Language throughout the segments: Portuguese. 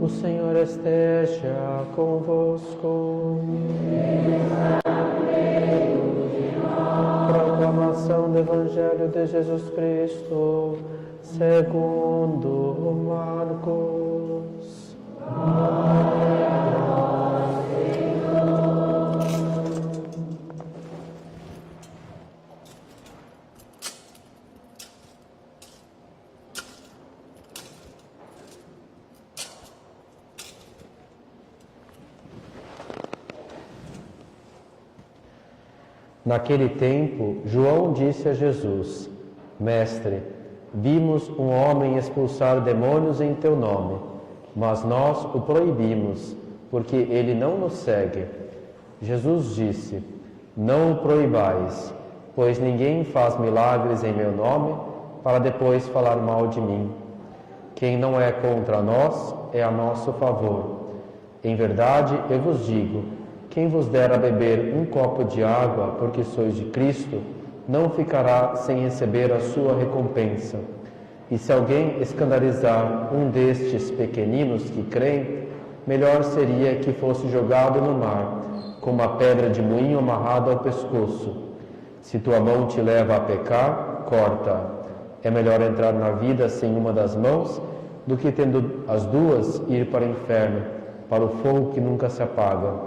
O Senhor esteja convosco. Proclamação do Evangelho de Jesus Cristo, segundo Marcos. Glória a vós, Senhor. Naquele tempo, João disse a Jesus: Mestre, vimos um homem expulsar demônios em teu nome, mas nós o proibimos, porque ele não nos segue. Jesus disse: Não o proibais, pois ninguém faz milagres em meu nome para depois falar mal de mim. Quem não é contra nós é a nosso favor. Em verdade, eu vos digo, quem vos der a beber um copo de água, porque sois de Cristo, não ficará sem receber a sua recompensa. E se alguém escandalizar um destes pequeninos que creem, melhor seria que fosse jogado no mar, com uma pedra de moinho amarrada ao pescoço. Se tua mão te leva a pecar, corta-a. É melhor entrar na vida sem uma das mãos, do que tendo as duas ir para o inferno, para o fogo que nunca se apaga.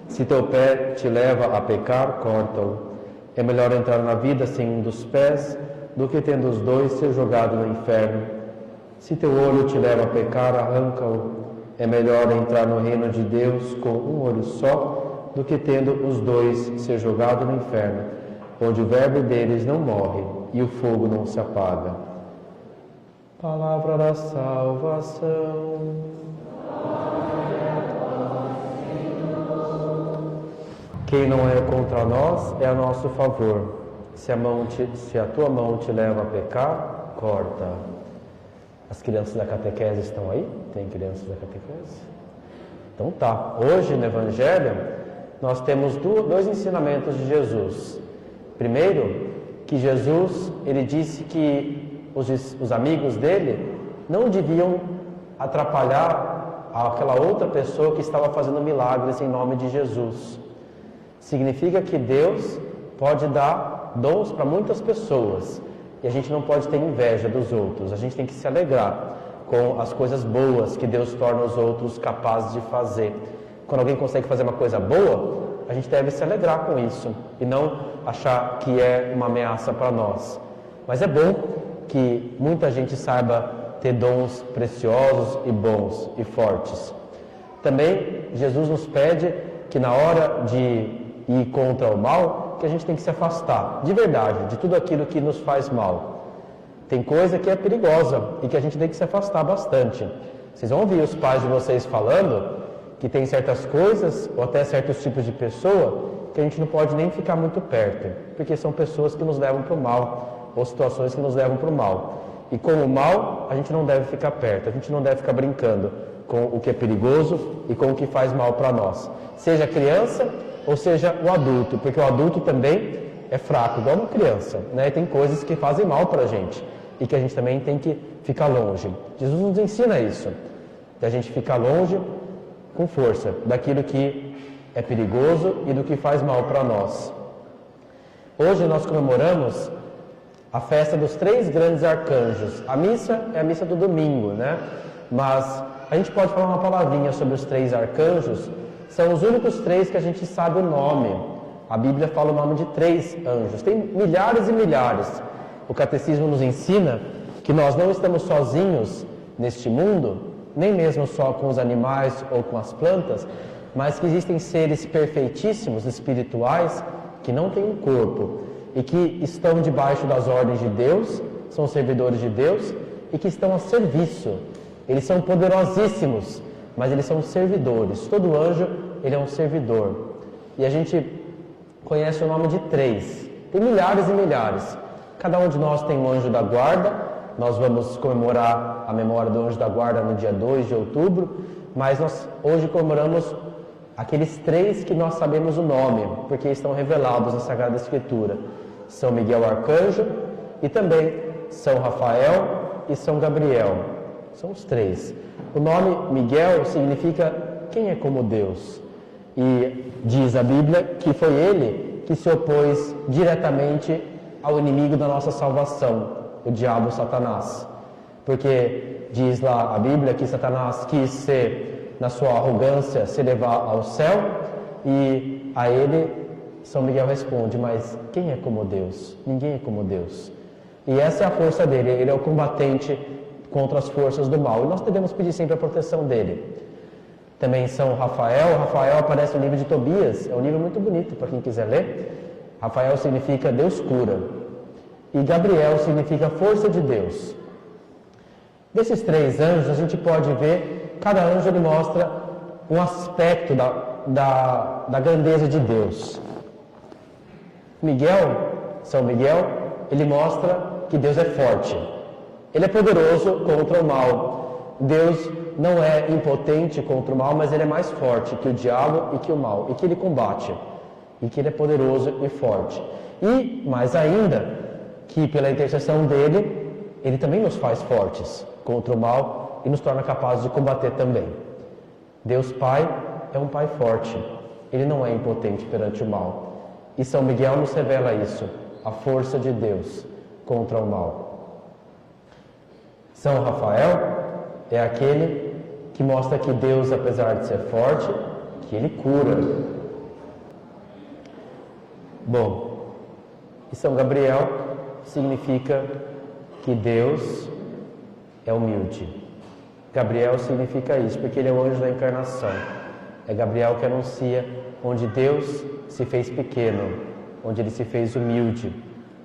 Se teu pé te leva a pecar, corta-o. É melhor entrar na vida sem um dos pés, do que tendo os dois ser jogado no inferno. Se teu olho te leva a pecar, arranca-o. É melhor entrar no reino de Deus com um olho só, do que tendo os dois ser jogado no inferno, onde o verbo deles não morre e o fogo não se apaga. Palavra da salvação. Quem não é contra nós é a nosso favor. Se a tua mão te leva a pecar, corta. As crianças da catequese estão aí? Tem crianças da catequese? Então tá. Hoje no Evangelho nós temos dois ensinamentos de Jesus. Primeiro, que Jesus ele disse que os amigos dele não deviam atrapalhar aquela outra pessoa que estava fazendo milagres em nome de Jesus. Significa que Deus pode dar dons para muitas pessoas e a gente não pode ter inveja dos outros. A gente tem que se alegrar com as coisas boas que Deus torna os outros capazes de fazer. Quando alguém consegue fazer uma coisa boa, a gente deve se alegrar com isso e não achar que é uma ameaça para nós. Mas é bom que muita gente saiba ter dons preciosos e bons e fortes. Também Jesus nos pede que na hora de ir contra o mal, que a gente tem que se afastar, de verdade, de tudo aquilo que nos faz mal. Tem coisa que é perigosa e que a gente tem que se afastar bastante. Vocês vão ouvir os pais de vocês falando que tem certas coisas, ou até certos tipos de pessoa, que a gente não pode nem ficar muito perto, porque são pessoas que nos levam para o mal, ou situações que nos levam para o mal. E com o mal, a gente não deve ficar perto, a gente não deve ficar brincando com o que é perigoso e com o que faz mal para nós. Seja a criança ou seja o adulto, porque o adulto também é fraco, igual uma criança, né? E tem coisas que fazem mal para a gente e que a gente também tem que ficar longe. Jesus nos ensina isso, de a gente ficar longe com força daquilo que é perigoso e do que faz mal para nós. Hoje nós comemoramos a festa dos 3 grandes arcanjos. A missa é a missa do domingo, né? Mas a gente pode falar uma palavrinha sobre os 3 arcanjos. São os únicos 3 que a gente sabe o nome. A Bíblia fala o nome de 3 anjos. Tem milhares e milhares. O Catecismo nos ensina que nós não estamos sozinhos neste mundo, nem mesmo só com os animais ou com as plantas, mas que existem seres perfeitíssimos, espirituais, que não têm um corpo e que estão debaixo das ordens de Deus, são servidores de Deus e que estão a serviço. Eles são poderosíssimos, mas eles são servidores. Todo anjo, ele é um servidor. E a gente conhece o nome de 3. Tem milhares e milhares. Cada um de nós tem um anjo da guarda. Nós vamos comemorar a memória do anjo da guarda no dia 2 de outubro. Mas nós hoje comemoramos aqueles 3 que nós sabemos o nome, porque estão revelados na Sagrada Escritura. São Miguel Arcanjo e também São Rafael e São Gabriel. São os três. O nome Miguel significa quem é como Deus. E diz a Bíblia que foi ele que se opôs diretamente ao inimigo da nossa salvação, o diabo Satanás. Porque diz lá a Bíblia que Satanás quis ser, na sua arrogância, se levar ao céu, e a ele São Miguel responde, mas quem é como Deus? Ninguém é como Deus. E essa é a força dele, ele é o combatente contra as forças do mal. E nós devemos pedir sempre a proteção dele. Também São Rafael. Rafael aparece no livro de Tobias, é um livro muito bonito para quem quiser ler. Rafael significa Deus cura. E Gabriel significa força de Deus. Desses três anjos, a gente pode ver, cada anjo ele mostra um aspecto da grandeza de Deus. São Miguel, ele mostra que Deus é forte. Ele é poderoso contra o mal. Deus não é impotente contra o mal, mas ele é mais forte que o diabo e que o mal, e que ele combate, e que ele é poderoso e forte. E, mais ainda, que pela intercessão dele, ele também nos faz fortes contra o mal e nos torna capazes de combater também. Deus Pai é um Pai forte, ele não é impotente perante o mal. E São Miguel nos revela isso, a força de Deus contra o mal. São Rafael é aquele que mostra que Deus, apesar de ser forte, que ele cura. Bom, e São Gabriel significa que Deus é humilde. Gabriel significa isso, porque ele é o anjo da encarnação. É Gabriel que anuncia onde Deus se fez pequeno, onde ele se fez humilde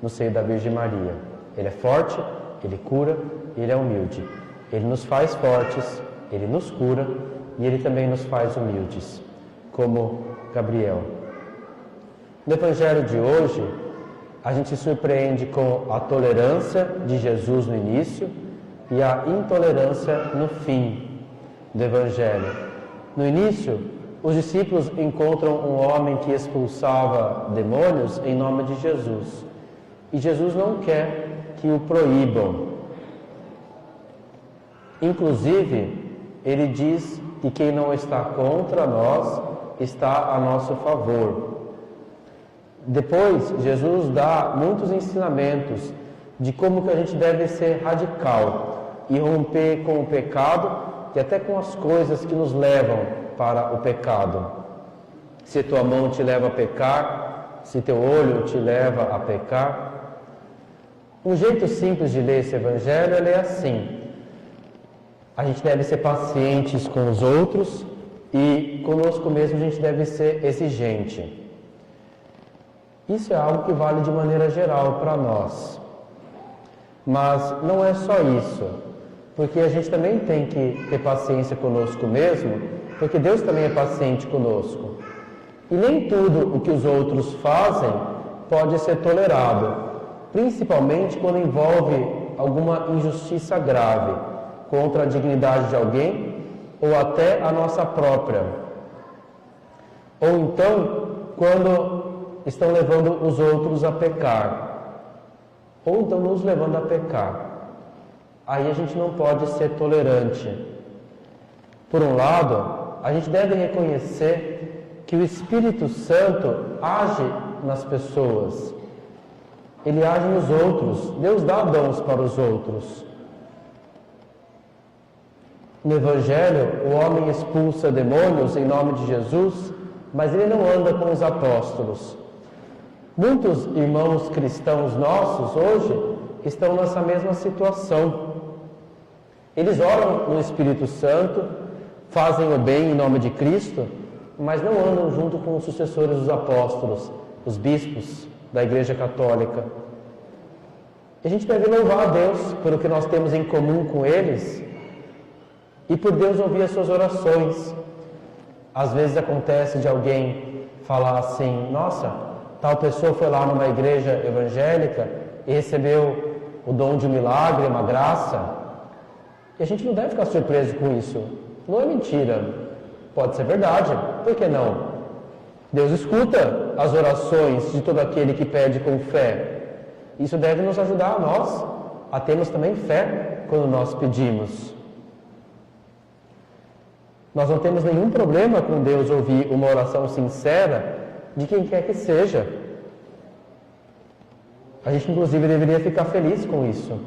no seio da Virgem Maria. Ele é forte, ele cura, ele é humilde. Ele nos faz fortes, ele nos cura e ele também nos faz humildes, como Gabriel. No Evangelho de hoje, a gente se surpreende com a tolerância de Jesus no início e a intolerância no fim do Evangelho. No início, os discípulos encontram um homem que expulsava demônios em nome de Jesus. E Jesus não quer que o proíbam. Inclusive, ele diz que quem não está contra nós está a nosso favor. Depois, Jesus dá muitos ensinamentos de como que a gente deve ser radical e romper com o pecado e até com as coisas que nos levam para o pecado. Se tua mão te leva a pecar, se teu olho te leva a pecar. Um jeito simples de ler esse Evangelho é assim. A gente deve ser pacientes com os outros e conosco mesmo a gente deve ser exigente. Isso é algo que vale de maneira geral para nós. Mas não é só isso, porque a gente também tem que ter paciência conosco mesmo, porque Deus também é paciente conosco. E nem tudo o que os outros fazem pode ser tolerado, principalmente quando envolve alguma injustiça grave contra a dignidade de alguém ou até a nossa própria. Ou então, quando estão levando os outros a pecar, ou então nos levando a pecar. Aí a gente não pode ser tolerante. Por um lado, a gente deve reconhecer que o Espírito Santo age nas pessoas. Ele age nos outros. Deus dá dons para os outros. No Evangelho, o homem expulsa demônios em nome de Jesus, mas ele não anda com os apóstolos. Muitos irmãos cristãos nossos hoje estão nessa mesma situação. Eles oram no Espírito Santo, fazem o bem em nome de Cristo, mas não andam junto com os sucessores dos apóstolos, os bispos da Igreja Católica. E a gente deve louvar a Deus pelo que nós temos em comum com eles e por Deus ouvir as suas orações. Às vezes acontece de alguém falar assim, nossa, tal pessoa foi lá numa igreja evangélica e recebeu o dom de um milagre, uma graça. E a gente não deve ficar surpreso com isso. Não é mentira. Pode ser verdade. Por que não? Deus escuta as orações de todo aquele que pede com fé. Isso deve nos ajudar a nós a termos também fé quando nós pedimos. Nós não temos nenhum problema com Deus ouvir uma oração sincera de quem quer que seja. A gente, inclusive, deveria ficar feliz com isso.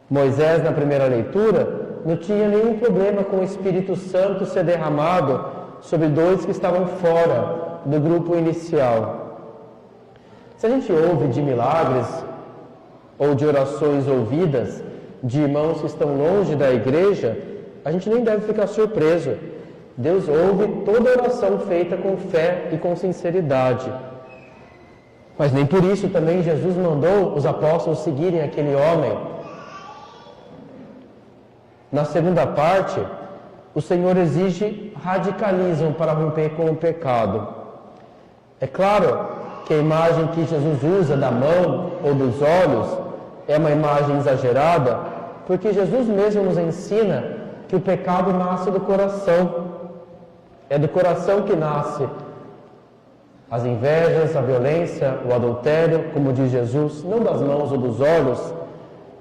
Moisés, na primeira leitura, não tinha nenhum problema com o Espírito Santo ser derramado sobre dois que estavam fora do grupo inicial. Se a gente ouve de milagres ou de orações ouvidas de irmãos que estão longe da igreja, a gente nem deve ficar surpreso. Deus ouve toda oração feita com fé e com sinceridade. Mas nem por isso também Jesus mandou os apóstolos seguirem aquele homem. Na segunda parte, o Senhor exige radicalismo para romper com o pecado. É claro que a imagem que Jesus usa da mão ou dos olhos é uma imagem exagerada, porque Jesus mesmo nos ensina que o pecado nasce do coração. É do coração que nasce as invejas, a violência, o adultério, como diz Jesus, não das mãos ou dos olhos.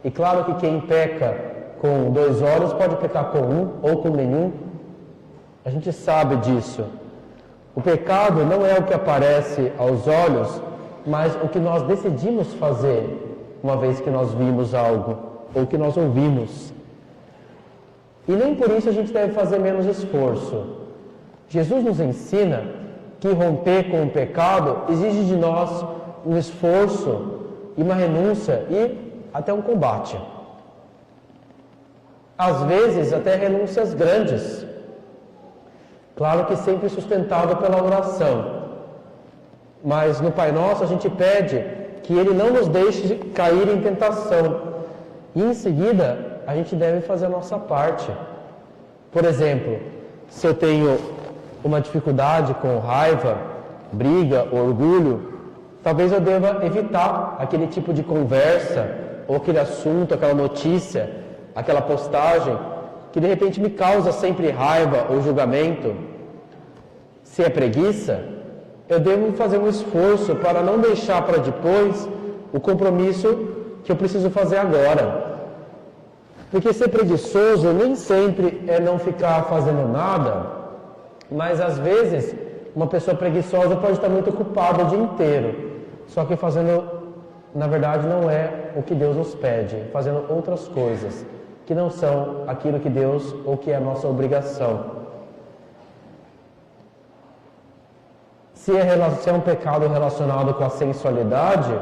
E claro que quem peca com 2 olhos pode pecar com 1 ou com nenhum. A gente sabe disso. O pecado não é o que aparece aos olhos, mas o que nós decidimos fazer uma vez que nós vimos algo ou que nós ouvimos. E nem por isso a gente deve fazer menos esforço. Jesus nos ensina que romper com o pecado exige de nós um esforço e uma renúncia e até um combate. Às vezes até renúncias grandes. Claro que sempre sustentado pela oração. Mas no Pai Nosso a gente pede que Ele não nos deixe cair em tentação. E em seguida a gente deve fazer a nossa parte. Por exemplo, se eu tenho uma dificuldade com raiva, briga, orgulho, talvez eu deva evitar aquele tipo de conversa, ou aquele assunto, aquela notícia, aquela postagem, que de repente me causa sempre raiva ou julgamento. Se é preguiça, eu devo fazer um esforço para não deixar para depois o compromisso que eu preciso fazer agora. Porque ser preguiçoso nem sempre é não ficar fazendo nada, mas às vezes uma pessoa preguiçosa pode estar muito ocupada o dia inteiro, só que fazendo, na verdade, não é o que Deus nos pede, fazendo outras coisas que não são aquilo que Deus ou que é a nossa obrigação. Se é um pecado relacionado com a sensualidade,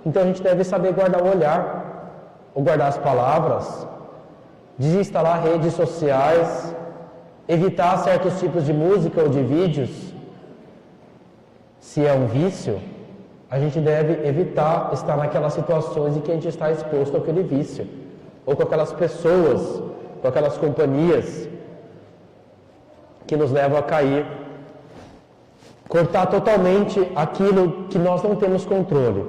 então a gente deve saber guardar o olhar, ou guardar as palavras, desinstalar redes sociais, evitar certos tipos de música ou de vídeos. Se é um vício, a gente deve evitar estar naquelas situações em que a gente está exposto àquele vício, ou com aquelas pessoas, com aquelas companhias que nos levam a cair. Cortar totalmente aquilo que nós não temos controle.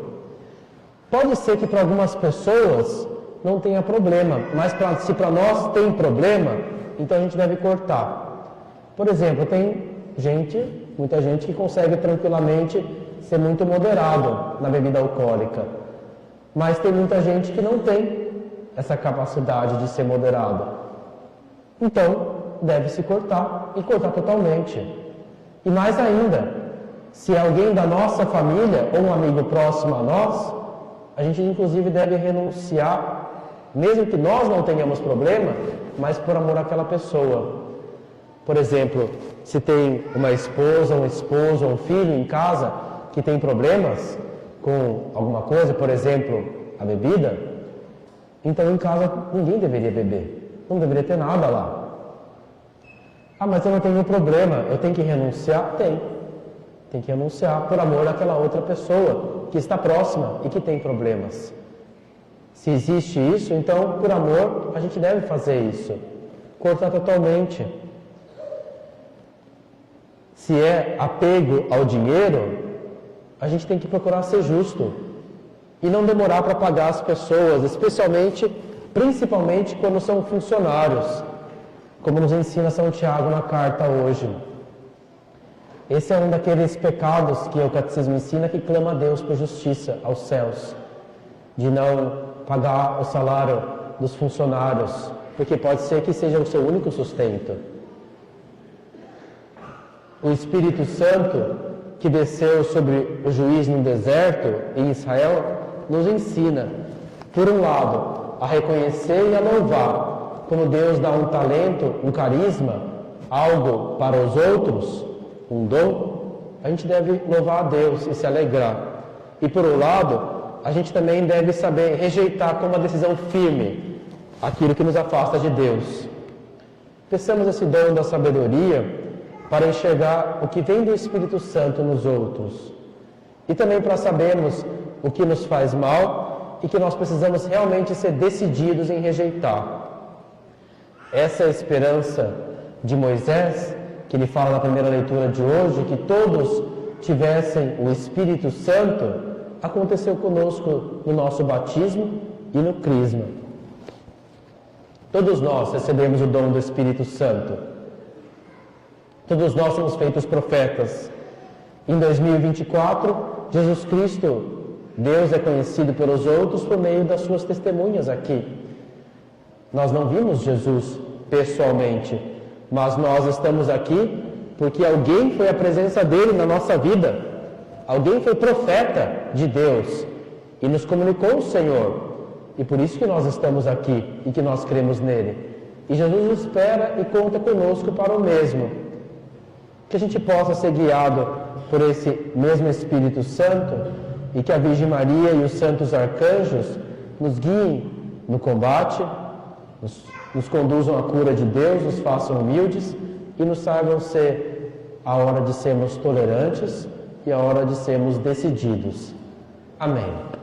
Pode ser que para algumas pessoas não tenha problema, mas se para nós tem problema, então a gente deve cortar. Por exemplo, tem muita gente que consegue tranquilamente ser muito moderado na bebida alcoólica, mas tem muita gente que não tem essa capacidade de ser moderado. Então, deve-se cortar e cortar totalmente. E mais ainda, se é alguém da nossa família ou um amigo próximo a nós, a gente inclusive deve renunciar, mesmo que nós não tenhamos problema, mas por amor àquela pessoa. Por exemplo, se tem uma esposa, um esposo ou um filho em casa que tem problemas com alguma coisa, por exemplo, a bebida, então em casa ninguém deveria beber, não deveria ter nada lá. Ah, mas eu não tenho problema, eu tenho que renunciar? Tem que renunciar por amor àquela outra pessoa que está próxima e que tem problemas. Se existe isso, então, por amor, a gente deve fazer isso. Cortar totalmente. Se é apego ao dinheiro, a gente tem que procurar ser justo e não demorar para pagar as pessoas, principalmente quando são funcionários, como nos ensina São Tiago na carta hoje. Esse é um daqueles pecados que o Catecismo ensina, que clama a Deus por justiça aos céus, de não pagar o salário dos funcionários porque pode ser que seja o seu único sustento. O Espírito Santo, que desceu sobre o juiz no deserto, em Israel, nos ensina, por um lado, a reconhecer e a louvar, como Deus dá um talento, um carisma, algo para os outros, um dom, a gente deve louvar a Deus e se alegrar. E por um lado, a gente também deve saber rejeitar com uma decisão firme aquilo que nos afasta de Deus. Peçamos esse dom da sabedoria para enxergar o que vem do Espírito Santo nos outros. E também para sabermos o que nos faz mal e que nós precisamos realmente ser decididos em rejeitar. Essa é a esperança de Moisés, que ele fala na primeira leitura de hoje, que todos tivessem o Espírito Santo, aconteceu conosco no nosso batismo e no crisma. Todos nós recebemos o dom do Espírito Santo. Todos nós somos feitos profetas. Em 2024, Jesus Cristo, Deus é conhecido pelos outros por meio das suas testemunhas aqui. Nós não vimos Jesus pessoalmente, mas nós estamos aqui porque alguém foi a presença dele na nossa vida. Alguém foi profeta de Deus e nos comunicou o Senhor. E por isso que nós estamos aqui e que nós cremos nele. E Jesus espera e conta conosco para o mesmo. Que a gente possa ser guiado por esse mesmo Espírito Santo e que a Virgem Maria e os santos arcanjos nos guiem no combate, nos conduzam à cura de Deus, nos façam humildes e nos saibam ser a hora de sermos tolerantes e a hora de sermos decididos. Amém.